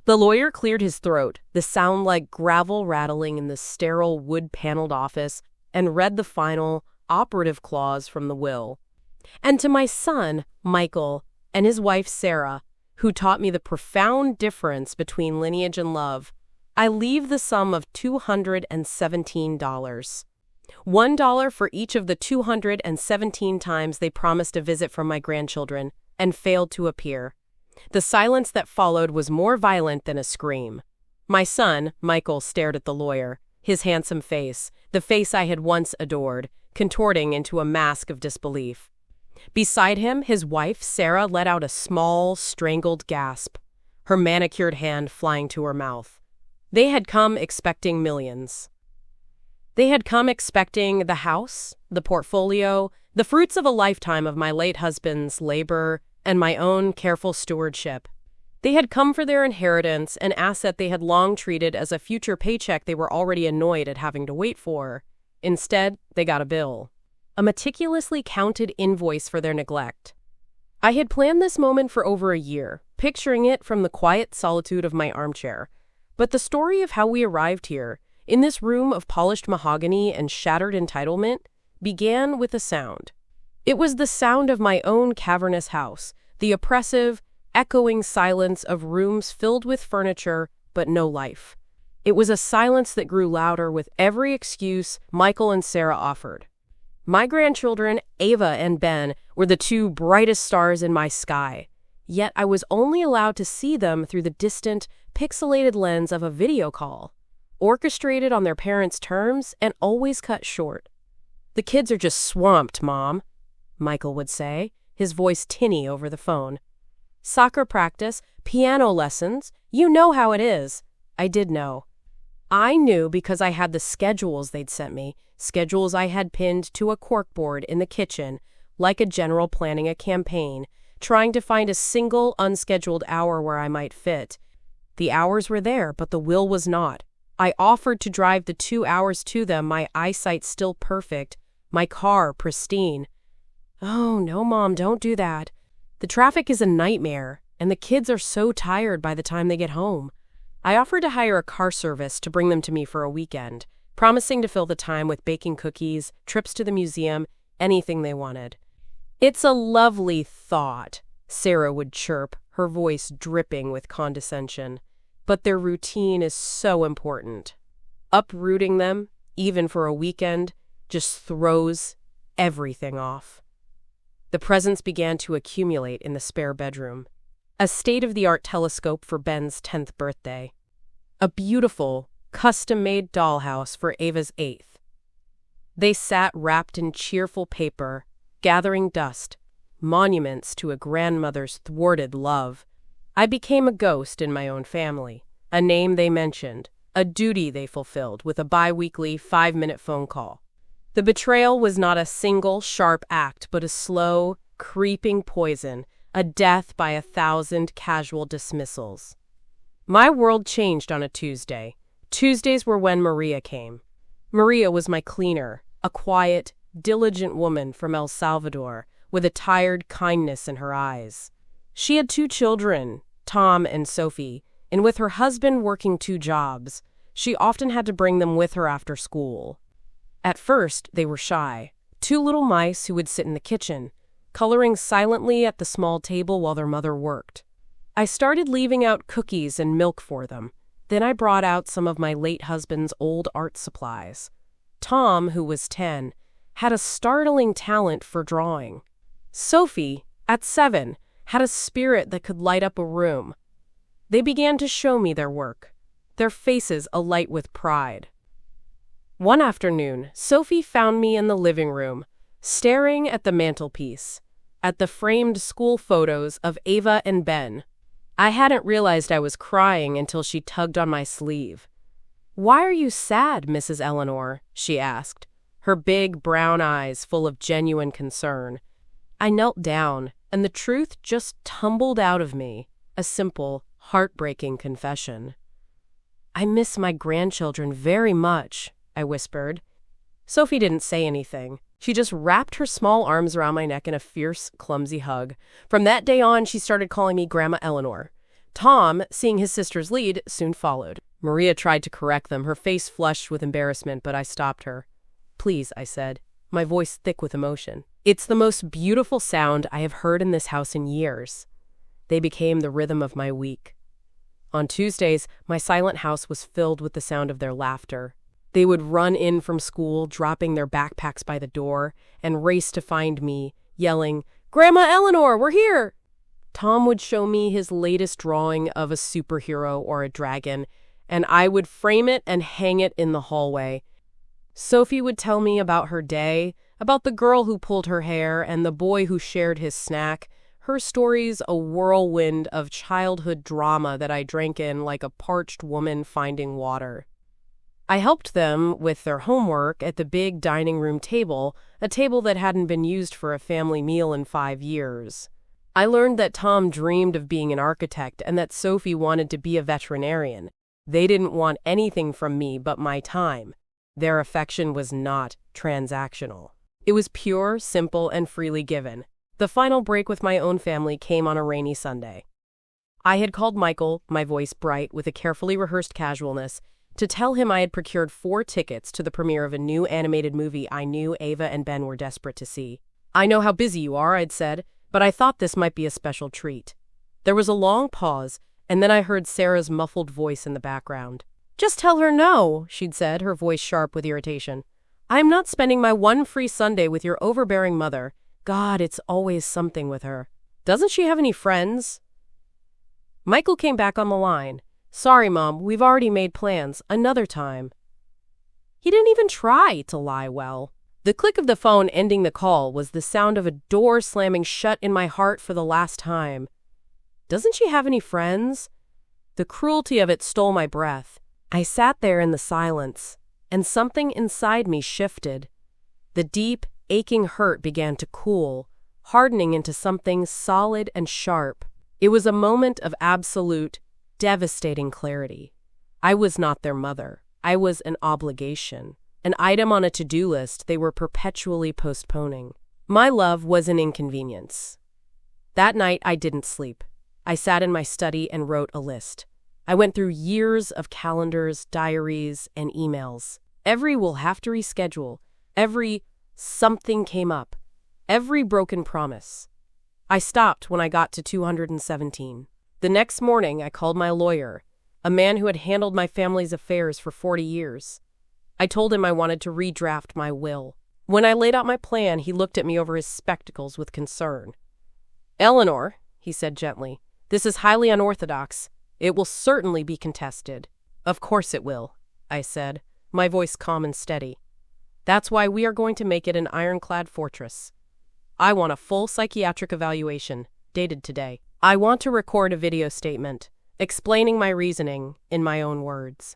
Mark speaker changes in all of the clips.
Speaker 1: The lawyer cleared his throat, the sound like gravel rattling in the sterile wood-paneled office, and read the final, operative clause from the will. And to my son, Michael, and his wife, Sarah, who taught me the profound difference between lineage and love, I leave the sum of $217. $1 for each of the 217 times they promised a visit from my grandchildren and failed to appear. The silence that followed was more violent than a scream. My son, Michael, stared at the lawyer, his handsome face, the face I had once adored, contorting into a mask of disbelief. Beside him, his wife, Sarah, let out a small, strangled gasp, her manicured hand flying to her mouth. They had come expecting millions. They had come expecting the house, the portfolio, the fruits of a lifetime of my late husband's labor, and my own careful stewardship. They had come for their inheritance, an asset they had long treated as a future paycheck they were already annoyed at having to wait for. Instead, they got a bill. A meticulously counted invoice for their neglect. I had planned this moment for over a year, picturing it from the quiet solitude of my armchair. But the story of how we arrived here, in this room of polished mahogany and shattered entitlement, began with a sound. It was the sound of my own cavernous house, the oppressive, echoing silence of rooms filled with furniture but no life. It was a silence that grew louder with every excuse Michael and Sarah offered. My grandchildren, Ava and Ben, were the two brightest stars in my sky, yet I was only allowed to see them through the distant, pixelated lens of a video call, orchestrated on their parents' terms and always cut short. "The kids are just swamped, Mom," Michael would say, his voice tinny over the phone. "Soccer practice, piano lessons, you know how it is." I did know. I knew because I had the schedules they'd sent me, schedules I had pinned to a corkboard in the kitchen, like a general planning a campaign, trying to find a single unscheduled hour where I might fit. The hours were there, but the will was not. I offered to drive the 2 hours to them, my eyesight still perfect, my car pristine. "Oh, no, Mom, don't do that. The traffic is a nightmare, and the kids are so tired by the time they get home." I offered to hire a car service to bring them to me for a weekend, promising to fill the time with baking cookies, trips to the museum, anything they wanted. "It's a lovely thought," Sarah would chirp, her voice dripping with condescension. "But their routine is so important. Uprooting them, even for a weekend, just throws everything off." The presents began to accumulate in the spare bedroom. A state-of-the-art telescope for Ben's 10th birthday. A beautiful, custom-made dollhouse for Ava's 8th. They sat wrapped in cheerful paper, gathering dust, monuments to a grandmother's thwarted love. I became a ghost in my own family, a name they mentioned, a duty they fulfilled with a bi-weekly 5-minute phone call. The betrayal was not a single, sharp act, but a slow, creeping poison, a death by 1,000 casual dismissals. My world changed on a Tuesday. Tuesdays were when Maria came. Maria was my cleaner, a quiet, diligent woman from El Salvador, with a tired kindness in her eyes. She had 2 children, Tom and Sophie, and with her husband working 2 jobs, she often had to bring them with her after school. At first, they were shy, 2 little mice who would sit in the kitchen, coloring silently at the small table while their mother worked. I started leaving out cookies and milk for them. Then I brought out some of my late husband's old art supplies. Tom, who was 10, had a startling talent for drawing. Sophie, at 7, had a spirit that could light up a room. They began to show me their work, their faces alight with pride. One afternoon, Sophie found me in the living room, staring at the mantelpiece, at the framed school photos of Ava and Ben. I hadn't realized I was crying until she tugged on my sleeve. "Why are you sad, Mrs. Eleanor?" she asked, her big brown eyes full of genuine concern. I knelt down, and the truth just tumbled out of me, a simple, heartbreaking confession. "I miss my grandchildren very much," I whispered. Sophie didn't say anything. She just wrapped her small arms around my neck in a fierce, clumsy hug. From that day on, she started calling me Grandma Eleanor. Tom, seeing his sister's lead, soon followed. Maria tried to correct them, her face flushed with embarrassment, but I stopped her. "Please," I said, my voice thick with emotion. "It's the most beautiful sound I have heard in this house in years." They became the rhythm of my week. On Tuesdays, my silent house was filled with the sound of their laughter. They would run in from school, dropping their backpacks by the door, and race to find me, yelling, "Grandma Eleanor, we're here!" Tom would show me his latest drawing of a superhero or a dragon, and I would frame it and hang it in the hallway. Sophie would tell me about her day, about the girl who pulled her hair and the boy who shared his snack, her stories a whirlwind of childhood drama that I drank in like a parched woman finding water. I helped them with their homework at the big dining room table, a table that hadn't been used for a family meal in 5 years. I learned that Tom dreamed of being an architect and that Sophie wanted to be a veterinarian. They didn't want anything from me but my time. Their affection was not transactional. It was pure, simple, and freely given. The final break with my own family came on a rainy Sunday. I had called Michael, my voice bright with a carefully rehearsed casualness, to tell him I had procured 4 tickets to the premiere of a new animated movie I knew Ava and Ben were desperate to see. "I know how busy you are," I'd said, "but I thought this might be a special treat." There was a long pause, and then I heard Sarah's muffled voice in the background. "Just tell her no," she'd said, her voice sharp with irritation. "I am not spending my one free Sunday with your overbearing mother. God, it's always something with her. Doesn't she have any friends?" Michael came back on the line. "Sorry, Mom, we've already made plans. Another time." He didn't even try to lie well. The click of the phone ending the call was the sound of a door slamming shut in my heart for the last time. Doesn't she have any friends? The cruelty of it stole my breath. I sat there in the silence, and something inside me shifted. The deep, aching hurt began to cool, hardening into something solid and sharp. It was a moment of absolute, devastating clarity. I was not their mother. I was an obligation, an item on a to-do list they were perpetually postponing. My love was an inconvenience. That night, I didn't sleep. I sat in my study and wrote a list. I went through years of calendars, diaries, and emails. Every "we'll have to reschedule," every "something came up," every broken promise. I stopped when I got to 217. The next morning, I called my lawyer, a man who had handled my family's affairs for 40 years. I told him I wanted to redraft my will. When I laid out my plan, he looked at me over his spectacles with concern. "Eleanor," he said gently, "this is highly unorthodox. It will certainly be contested." "Of course it will," I said, my voice calm and steady. "That's why we are going to make it an ironclad fortress. I want a full psychiatric evaluation, dated today. I want to record a video statement, explaining my reasoning in my own words.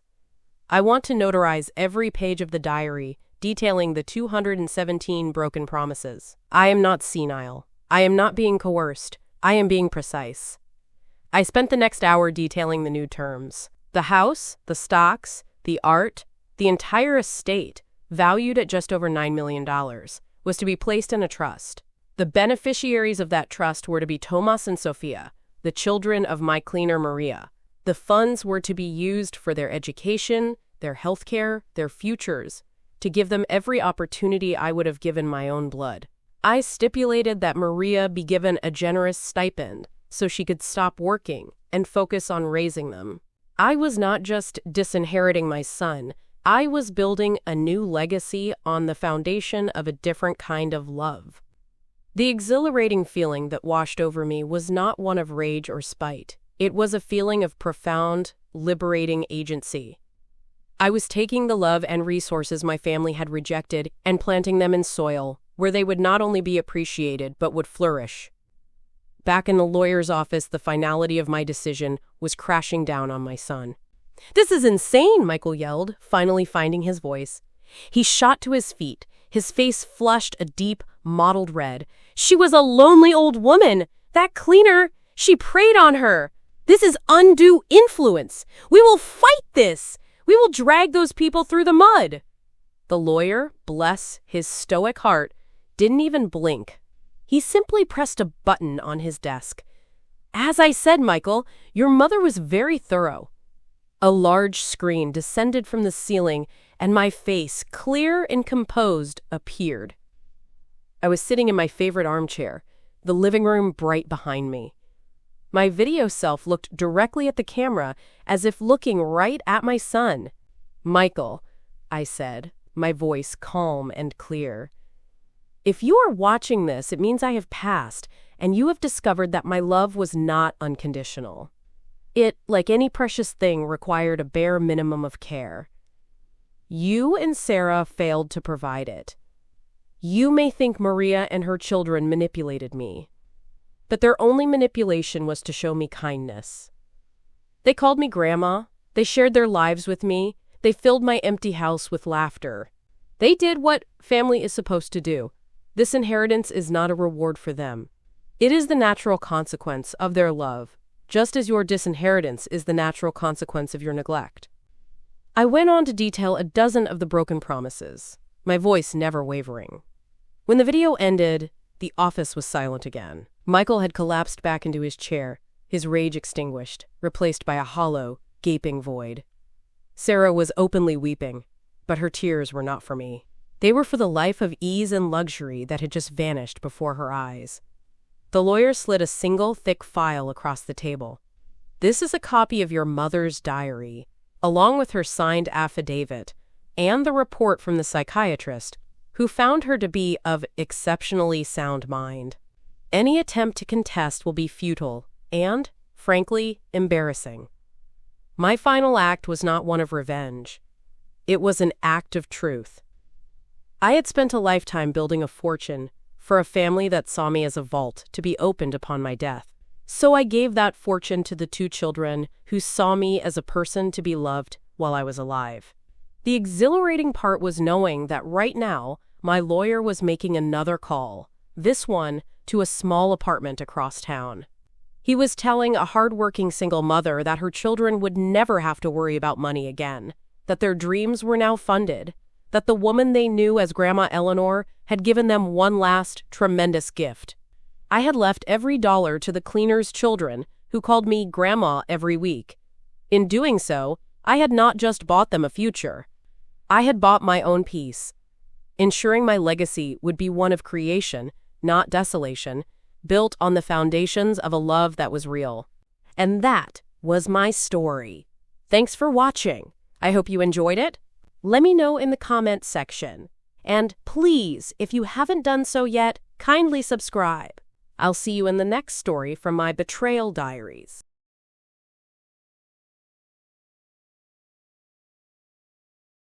Speaker 1: I want to notarize every page of the diary, detailing the 217 broken promises. I am not senile. I am not being coerced. I am being precise." I spent the next hour detailing the new terms. The house, the stocks, the art, the entire estate, valued at just over $9 million, was to be placed in a trust. The beneficiaries of that trust were to be Tomas and Sofia, the children of my cleaner Maria. The funds were to be used for their education, their health care, their futures, to give them every opportunity I would have given my own blood. I stipulated that Maria be given a generous stipend so she could stop working and focus on raising them. I was not just disinheriting my son, I was building a new legacy on the foundation of a different kind of love. The exhilarating feeling that washed over me was not one of rage or spite. It was a feeling of profound, liberating agency. I was taking the love and resources my family had rejected and planting them in soil where they would not only be appreciated but would flourish. Back in the lawyer's office, the finality of my decision was crashing down on my son. "This is insane," Michael yelled, finally finding his voice. He shot to his feet, his face flushed a deep, mottled red. "She was a lonely old woman. That cleaner, she preyed on her. This is undue influence. We will fight this. We will drag those people through the mud." The lawyer, bless his stoic heart, didn't even blink. He simply pressed a button on his desk. As I said, Michael, your mother was very thorough. A large screen descended from the ceiling, and my face, clear and composed, appeared. I was sitting in my favorite armchair, the living room bright behind me. My video self looked directly at the camera, as if looking right at my son. Michael, I said, my voice calm and clear. If you are watching this, it means I have passed, and you have discovered that my love was not unconditional. It, like any precious thing, required a bare minimum of care. You and Sarah failed to provide it. You may think Maria and her children manipulated me, but their only manipulation was to show me kindness. They called me Grandma. They shared their lives with me. They filled my empty house with laughter. They did what family is supposed to do. This inheritance is not a reward for them. It is the natural consequence of their love, just as your disinheritance is the natural consequence of your neglect. I went on to detail a dozen of the broken promises, my voice never wavering. When the video ended, the office was silent again. Michael had collapsed back into his chair, his rage extinguished, replaced by a hollow, gaping void. Sarah was openly weeping, but her tears were not for me. They were for the life of ease and luxury that had just vanished before her eyes. The lawyer slid a single thick file across the table. This is a copy of your mother's diary, along with her signed affidavit, and the report from the psychiatrist, who found her to be of exceptionally sound mind. Any attempt to contest will be futile and, frankly, embarrassing. My final act was not one of revenge. It was an act of truth. I had spent a lifetime building a fortune for a family that saw me as a vault to be opened upon my death. So I gave that fortune to the two children who saw me as a person to be loved while I was alive. The exhilarating part was knowing that right now, my lawyer was making another call, this one to a small apartment across town. He was telling a hardworking single mother that her children would never have to worry about money again, that their dreams were now funded, that the woman they knew as Grandma Eleanor had given them one last, tremendous gift. I had left every dollar to the cleaner's children, who called me Grandma every week. In doing so, I had not just bought them a future. I had bought my own peace, ensuring my legacy would be one of creation, not desolation, built on the foundations of a love that was real. And that was my story. Thanks for watching. I hope you enjoyed it. Let me know in the comments section. And please, if you haven't done so yet, kindly subscribe. I'll see you in the next story from my Betrayal Diaries.